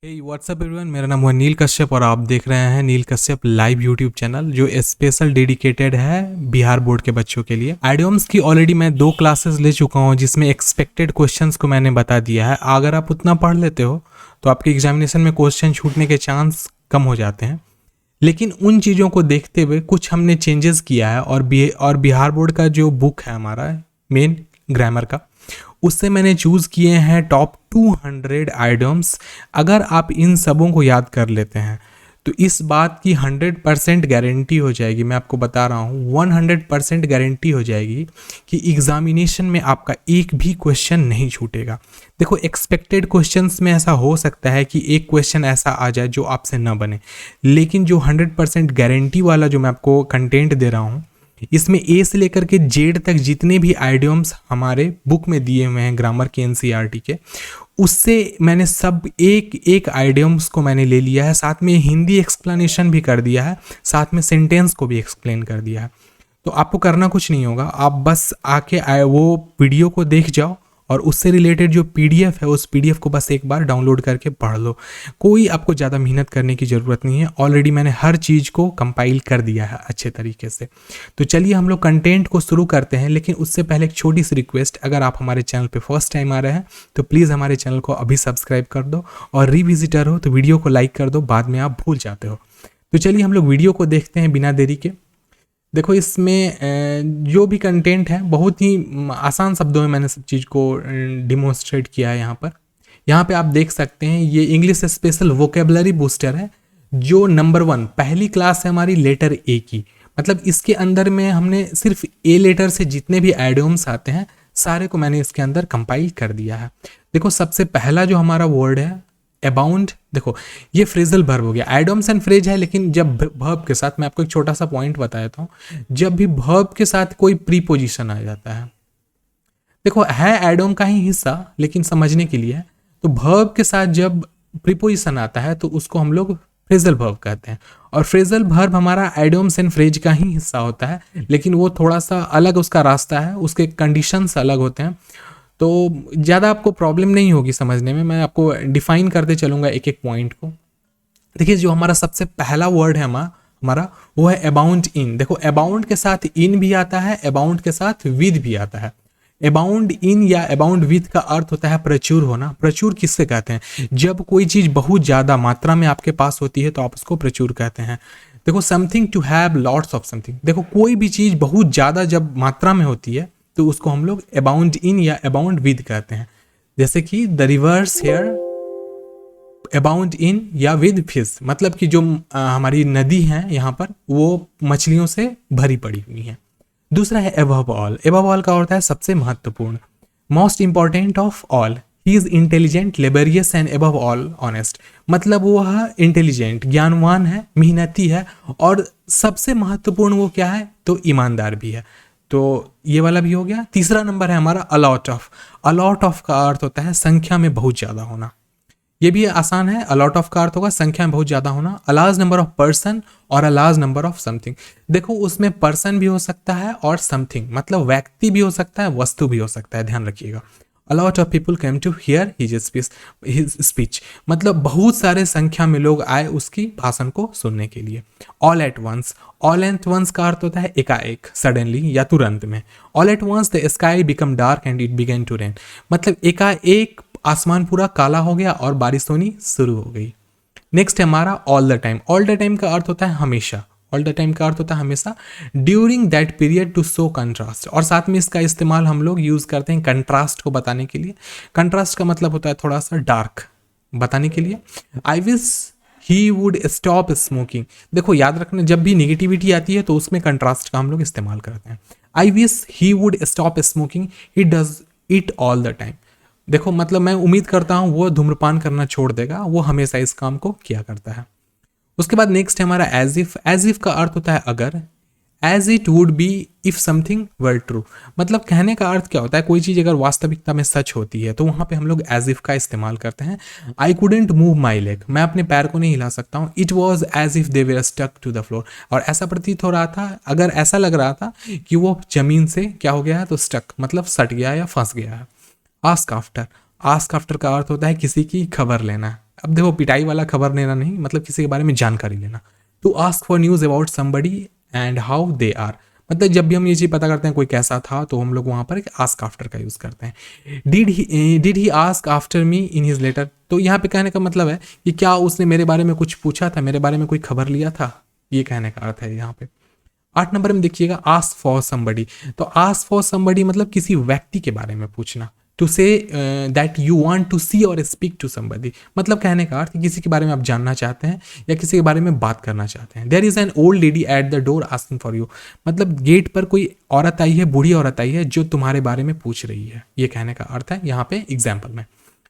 WhatsApp everyone, मेरा नाम हुआ नील कश्यप और आप देख रहे हैं नील कश्यप लाइव यूट्यूब चैनल जो स्पेशल डेडिकेटेड है बिहार बोर्ड के बच्चों के लिए। आइडियम्स की ऑलरेडी मैं 2 क्लासेस ले चुका हूं जिसमें एक्सपेक्टेड क्वेश्चंस को मैंने बता दिया है। अगर आप उतना पढ़ लेते हो तो आपके एग्जामिनेशन में क्वेश्चन छूटने के चांस कम हो जाते हैं। लेकिन उन चीज़ों को देखते हुए कुछ हमने चेंजेस किया है और बिहार बोर्ड का जो बुक है हमारा मेन ग्रामर का, उससे मैंने चूज़ किए हैं टॉप 200 आइडियम्स। अगर आप इन सबों को याद कर लेते हैं तो इस बात की 100% गारंटी हो जाएगी, मैं आपको बता रहा हूँ 100% गारंटी हो जाएगी कि एग्जामिनेशन में आपका एक भी क्वेश्चन नहीं छूटेगा। देखो, एक्सपेक्टेड क्वेश्चंस में ऐसा हो सकता है कि एक क्वेश्चन ऐसा आ जाए जो आपसे ना बने, लेकिन जो 100% गारंटी वाला जो मैं आपको कंटेंट दे रहा हूँ, इसमें ए से लेकर के जेड तक जितने भी आइडियम्स हमारे बुक में दिए हुए हैं ग्रामर के एनसीईआरटी के, उससे मैंने सब एक एक आइडियम्स को मैंने ले लिया है। साथ में हिंदी एक्सप्लेनेशन भी कर दिया है, साथ में सेंटेंस को भी एक्सप्लेन कर दिया है। तो आपको करना कुछ नहीं होगा, आप बस आके वो वीडियो को देख जाओ और उससे रिलेटेड जो पीडीएफ है उस पीडीएफ को बस एक बार डाउनलोड करके पढ़ लो। कोई आपको ज़्यादा मेहनत करने की ज़रूरत नहीं है, ऑलरेडी मैंने हर चीज़ को कंपाइल कर दिया है अच्छे तरीके से। तो चलिए हम लोग कंटेंट को शुरू करते हैं, लेकिन उससे पहले एक छोटी सी रिक्वेस्ट, अगर आप हमारे चैनल पे फर्स्ट टाइम आ रहे हैं तो प्लीज़ हमारे चैनल को अभी सब्सक्राइब कर दो, और रिविजिटर हो तो वीडियो को लाइक कर दो, बाद में आप भूल जाते हो। तो चलिए हम लोग वीडियो को देखते हैं बिना देरी के। देखो, इसमें जो भी कंटेंट है बहुत ही आसान शब्दों में मैंने सब चीज़ को डिमोन्स्ट्रेट किया है। यहाँ पे आप देख सकते हैं ये इंग्लिश स्पेशल वोकेबलरी बूस्टर है जो नंबर 1 पहली क्लास है हमारी लेटर ए की। मतलब इसके अंदर में हमने सिर्फ ए लेटर से जितने भी आइडियम्स आते हैं सारे को मैंने इसके अंदर कंपाइल कर दिया है। देखो, सबसे पहला जो हमारा वर्ड है अबाउंड, देखो ये फ्रेजल वर्ब हो गया, आइडियम्स एंड फ्रेज है, लेकिन जब वर्ब के साथ, मैं आपको एक छोटा सा पॉइंट बता देता हूँ, जब भी वर्ब के साथ कोई प्रीपोजिशन आ जाता है, देखो है आइडियम का ही हिस्सा लेकिन समझने के लिए है, तो वर्ब के साथ जब प्रीपोजिशन आता है तो उसको हम लोग फ्रेजल वर्ब कहते हैं। और फ्रेजल वर्ब हमारा आइडियम्स एंड फ्रेज का ही हिस्सा होता है, लेकिन वो थोड़ा सा अलग उसका रास्ता है, उसके कंडीशंस अलग होते हैं, तो ज़्यादा आपको प्रॉब्लम नहीं होगी समझने में। मैं आपको डिफाइन करते चलूँगा एक एक पॉइंट को। देखिए, जो हमारा सबसे पहला वर्ड है हमारा वो है अबाउंड इन। देखो, अबाउंड के साथ इन भी आता है, अबाउंड के साथ विद भी आता है। अबाउंड इन या अबाउंड विद का अर्थ होता है प्रचुर होना। प्रचुर किससे कहते हैं? जब कोई चीज़ बहुत ज़्यादा मात्रा में आपके पास होती है तो आप उसको प्रचुर कहते हैं। देखो, something to have lots of something. देखो, कोई भी चीज़ बहुत ज़्यादा जब मात्रा में होती है तो उसको हम लोग अबाउंड इन या अबाउंड विद कहते हैं। जैसे कि the rivers here abound in या विद फिश, मतलब कि जो हमारी नदी है यहाँ पर वो मछलियों से भरी पड़ी हुई है। दूसरा है अबव ऑल। अबव ऑल का अर्थ है सबसे महत्वपूर्ण, most important of all. He is intelligent, laborious and above all honest. मतलब वह इंटेलिजेंट, ज्ञानवान है, मेहनती है, और सबसे महत्वपूर्ण वो क्या है? तो ईमानदार भी है। तो ये वाला भी हो गया। तीसरा नंबर है हमारा अलॉट ऑफ। अलॉट ऑफ का अर्थ होता है संख्या में बहुत ज़्यादा होना। ये भी आसान है, अलॉट ऑफ का अर्थ होगा संख्या में बहुत ज़्यादा होना। A large number of person और a large number of something. देखो, उसमें पर्सन भी हो सकता है और समथिंग, मतलब व्यक्ति भी हो सकता है, वस्तु भी हो सकता है, ध्यान रखिएगा। A lot of people came to hear his speech, मतलब बहुत सारे संख्या में लोग आए उसकी भाषण को सुनने के लिए। All at once. All at once का अर्थ होता है एकाएक, सडनली या तुरंत में। All at once the sky become dark and it began to rain, मतलब एकाएक आसमान पूरा काला हो गया और बारिश होनी शुरू हो गई। नेक्स्ट है हमारा all the time. All the time का अर्थ होता है हमेशा। ऑल द टाइम का अर्थ होता है हमेशा। During that period to show contrast, और साथ में इसका इस्तेमाल हम लोग यूज करते हैं कंट्रास्ट को बताने के लिए। कंट्रास्ट का मतलब होता है थोड़ा सा डार्क बताने के लिए। I wish he would stop smoking. देखो, याद रखना, जब भी निगेटिविटी आती है तो उसमें कंट्रास्ट का हम लोग इस्तेमाल करते हैं। I wish he would stop smoking, he does it all the time. देखो, मतलब मैं उम्मीद करता हूँ वो धूम्रपान करना छोड़ देगा, वो हमेशा इस काम को किया करता है। उसके बाद नेक्स्ट है हमारा एज इफ। एज इफ का अर्थ होता है अगर। As it would be if something were true, मतलब कहने का अर्थ क्या होता है? कोई चीज़ अगर वास्तविकता में सच होती है तो वहाँ पे हम लोग एज इफ का इस्तेमाल करते हैं। I couldn't move my leg, मैं अपने पैर को नहीं हिला सकता हूँ। It was as if they were stuck to the floor, और ऐसा प्रतीत हो रहा था, अगर ऐसा लग रहा था कि वो जमीन से क्या हो गया है, तो स्टक मतलब सट गया या फंस गया है। Ask after. आस्क आफ्टर का अर्थ होता है किसी की खबर लेना, अब देखो पिटाई वाला खबर लेना नहीं, मतलब किसी के बारे में जानकारी लेना। To ask for news about somebody and how they are, मतलब जब भी हम ये चीज़ पता करते हैं कोई कैसा था तो हम लोग वहाँ पर एक आस्क आफ्टर का यूज़ करते हैं। Did he ask after me in his letter, तो यहाँ पे कहने का मतलब है कि क्या उसने मेरे बारे में कुछ पूछा था, मेरे बारे में कोई खबर लिया था, ये कहने का अर्थ है यहाँ पे। 8 नंबर में देखिएगा आस्क फॉर समबडी, तो आस्क फॉर समबडी मतलब किसी व्यक्ति के बारे में पूछना। To say that you want to see और स्पीक टू समबडी, मतलब कहने का अर्थ किसी के बारे में आप जानना चाहते हैं या किसी के बारे में बात करना चाहते हैं। There is an old lady at the door asking for you, मतलब गेट पर कोई औरत आई है, बूढ़ी औरत आई है जो तुम्हारे बारे में पूछ रही है, ये कहने का अर्थ है यहाँ पे एग्जाम्पल में।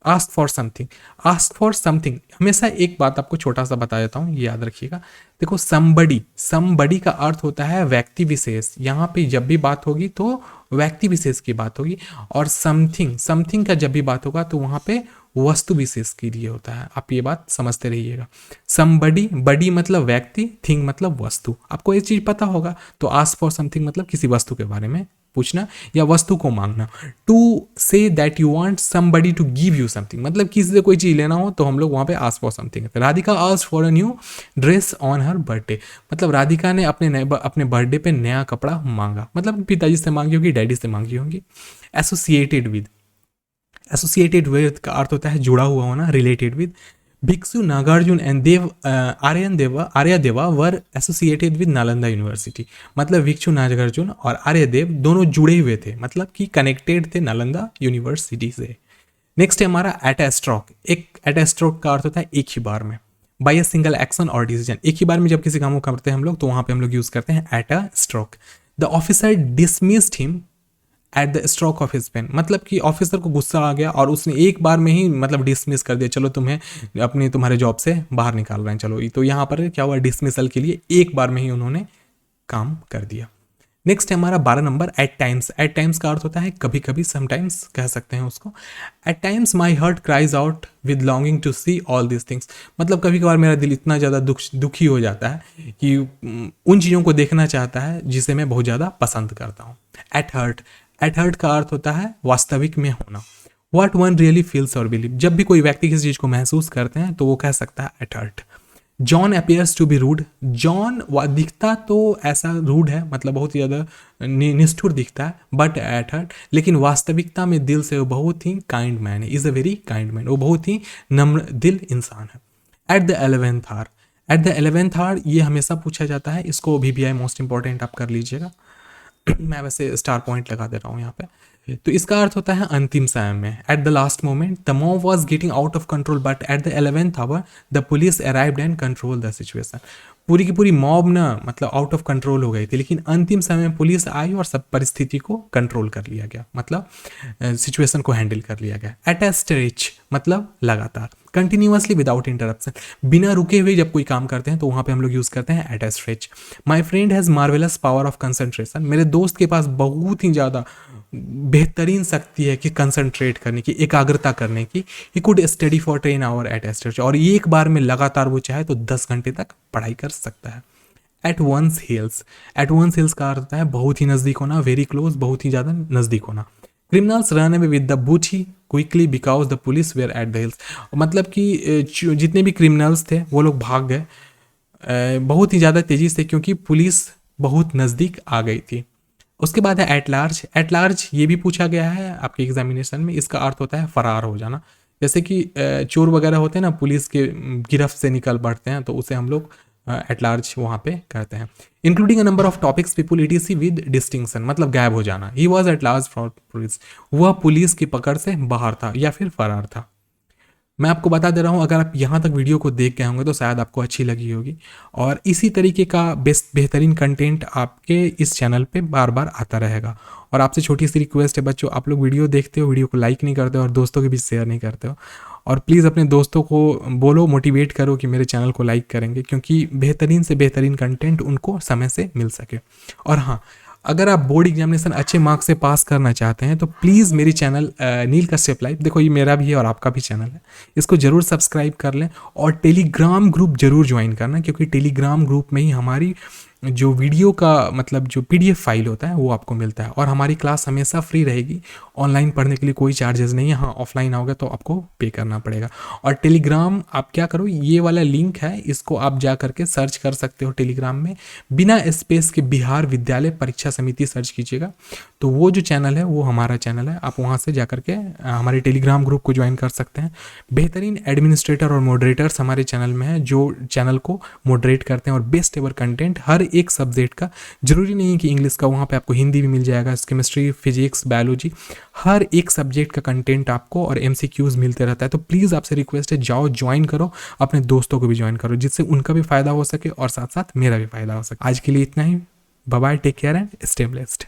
Ask for something, ask for something, हमेशा एक बात आपको छोटा सा बता देता हूँ, ये याद रखिएगा। देखो समबडी का अर्थ होता है व्यक्ति विशेष, यहाँ पे जब भी बात होगी तो व्यक्ति विशेष की बात होगी, और समथिंग का जब भी बात होगा तो वहाँ पे वस्तु विशेष के लिए होता है, आप ये बात समझते रहिएगा। समबडी, बडी मतलब व्यक्ति, थिंग मतलब वस्तु, आपको ये चीज़ पता होगा। तो आस्क फॉर समथिंग मतलब किसी वस्तु के बारे में पूछना या वस्तु को मांगना। To say that you want somebody to give you something, मतलब किसी से कोई चीज़ लेना हो तो हम लोग वहाँ पे ask for something. Radhika asked for a new dress on her birthday, मतलब राधिका ने अपने बर्थडे पे नया कपड़ा मांगा, मतलब पिताजी से मांगी होगी, डैडी से मांगी होंगी। एसोसिएटेड विद का अर्थ होता है जुड़ा हुआ होना, रिलेटेड विद। भिक्षु Nagarjuna and Aryadeva were associated with Nalanda university, मतलब भिक्षु नागार्जुन और आर्यदेव दोनों जुड़े हुए थे, मतलब कि कनेक्टेड थे नालंदा यूनिवर्सिटी से। नेक्स्ट है हमारा एट ए स्ट्रोक, एक एट ए स्ट्रोक का अर्थ होता है एक ही बार में। बाय अ सिंगल एक्शन और डिसीजन, एक ही बार में जब किसी काम को करते हैं हम लोग तो वहां पे हम लोग यूज करते हैं at a stroke. The officer dismissed him at the stroke of his pen, मतलब कि ऑफिसर को गुस्सा आ गया और उसने एक बार में ही मतलब डिसमिस कर दिया, चलो तुम्हारे जॉब से बाहर निकाल रहे हैं, चलो। तो यहाँ पर क्या हुआ, डिसमिसल के लिए एक बार में ही उन्होंने काम कर दिया। नेक्स्ट है हमारा 12 number at times. At times का अर्थ होता है कभी कभी, समटाइम्स कह सकते हैं उसको। At times my heart cries out with longing to see all this things, मतलब कभी कभार मेरा दिल इतना ज़्यादा दुखी हो जाता है कि उन चीज़ों को देखना चाहता है जिसे मैं बहुत ज़्यादा पसंद करता हूँ। एट हर्ट का अर्थ होता है वास्तविक में होना। व्हाट वन रियली फील्स और बिलीव, जब भी कोई व्यक्ति किसी चीज़ को महसूस करते हैं तो वो कह सकता है at heart. John appears to be rude, John दिखता तो ऐसा रूड है, मतलब बहुत ही ज़्यादा निष्ठुर दिखता है, बट एट हर्ट, लेकिन वास्तविकता में दिल से वो बहुत ही काइंड मैन है, is a very kind man, वो बहुत ही नम्र दिल इंसान है। At the 11th hour, at the 11th hour ये हमेशा पूछा जाता है, इसको VBI मोस्ट इंपॉर्टेंट आप कर लीजिएगा। मैं वैसे स्टार पॉइंट लगा दे रहा हूँ यहाँ पे। तो इसका अर्थ होता है अंतिम समय में, at the last moment the mob was getting out of control but at the 11th hour the police arrived and control the situation. पूरी की पूरी मॉब ना मतलब आउट ऑफ कंट्रोल हो गई थी, लेकिन अंतिम समय में पुलिस आई और सब परिस्थिति को कंट्रोल कर लिया गया, मतलब सिचुएशन को हैंडल कर लिया गया। एट अ स्ट्रेच मतलब लगातार, कंटिन्यूअसली विदाउट इंटरप्शन, बिना रुके हुए जब कोई काम करते हैं तो वहाँ पे हम लोग यूज़ करते हैं at a stretch. My friend has marvellous power of concentration, मेरे दोस्त के पास बहुत ही ज़्यादा बेहतरीन शक्ति है कि कंसंट्रेट करने की, एकाग्रता करने की। He could study for 10 hour at a stretch, और एक बार में लगातार वो चाहे तो 10 घंटे तक पढ़ाई कर सकता है। At one's heels, at one's heels का अर्थ होता है बहुत ही नज़दीक होना, वेरी क्लोज, बहुत ही ज़्यादा नज़दीक होना। Criminals run away with the booty quickly because the police were at the hills, मतलब कि जितने भी क्रिमिनल्स थे वो लोग भाग गए बहुत ही ज़्यादा तेज़ी से क्योंकि पुलिस बहुत नज़दीक आ गई थी। उसके बाद है एट लार्ज। एट लार्ज ये भी पूछा गया है आपके एग्जामिनेशन में, इसका अर्थ होता है फरार हो जाना, जैसे कि चोर वगैरह होते हैं ना, पुलिस के गिरफ्त से निकल पड़ते हैं तो उसे हम लोग एट लार्ज वहाँ पे करते हैं। Including a number of topics people ETC with distinction, मतलब गायब हो जाना। He was at large from police, वह पुलिस की पकड़ से बाहर था या फिर फरार था। मैं आपको बता दे रहा हूँ, अगर आप यहाँ तक वीडियो को देख गए होंगे तो शायद आपको अच्छी लगी होगी, और इसी तरीके का बेहतरीन कंटेंट आपके इस चैनल पे बार बार आता रहेगा। और आपसे छोटी सी रिक्वेस्ट है बच्चों, आप लोग वीडियो देखते हो, वीडियो को लाइक नहीं करते हो और दोस्तों के बीच शेयर नहीं करते हो, और प्लीज़ अपने दोस्तों को बोलो, मोटिवेट करो कि मेरे चैनल को लाइक करेंगे, क्योंकि बेहतरीन से बेहतरीन कंटेंट उनको समय से मिल सके। और हाँ, अगर आप बोर्ड एग्जामिनेशन अच्छे मार्क्स से पास करना चाहते हैं तो प्लीज़ मेरी चैनल नील कश्यप लाइव, देखो ये मेरा भी है और आपका भी चैनल है, इसको ज़रूर सब्सक्राइब कर लें और टेलीग्राम ग्रुप ज़रूर ज्वाइन करना, क्योंकि टेलीग्राम ग्रुप में ही हमारी जो वीडियो का मतलब जो PDF फाइल होता है वो आपको मिलता है। और हमारी क्लास हमेशा फ्री रहेगी, ऑनलाइन पढ़ने के लिए कोई चार्जेस नहीं है। हाँ, ऑफलाइन आओगे तो आपको पे करना पड़ेगा। और टेलीग्राम आप क्या करो, ये वाला लिंक है, इसको आप जा करके सर्च कर सकते हो टेलीग्राम में, बिना स्पेस के बिहार विद्यालय परीक्षा समिति सर्च कीजिएगा तो वो जो चैनल है वो हमारा चैनल है। आप वहाँ से जा करके हमारे टेलीग्राम ग्रुप को ज्वाइन कर सकते हैं। बेहतरीन एडमिनिस्ट्रेटर और मॉडरेटर्स हमारे चैनल में हैं जो चैनल को मॉडरेट करते हैं, और बेस्ट एवर कंटेंट हर एक सब्जेक्ट का, जरूरी नहीं है कि इंग्लिश का, वहाँ पे आपको हिंदी भी मिल जाएगा, केमिस्ट्री, फिजिक्स, बायोलॉजी, हर एक सब्जेक्ट का कंटेंट आपको और MCQs मिलते रहता है। तो प्लीज़ आपसे रिक्वेस्ट है, जाओ ज्वाइन करो, अपने दोस्तों को भी ज्वाइन करो, जिससे उनका भी फायदा हो सके और साथ साथ मेरा भी फायदा हो सके। आज के लिए इतना ही, bye bye, take care and stay blessed.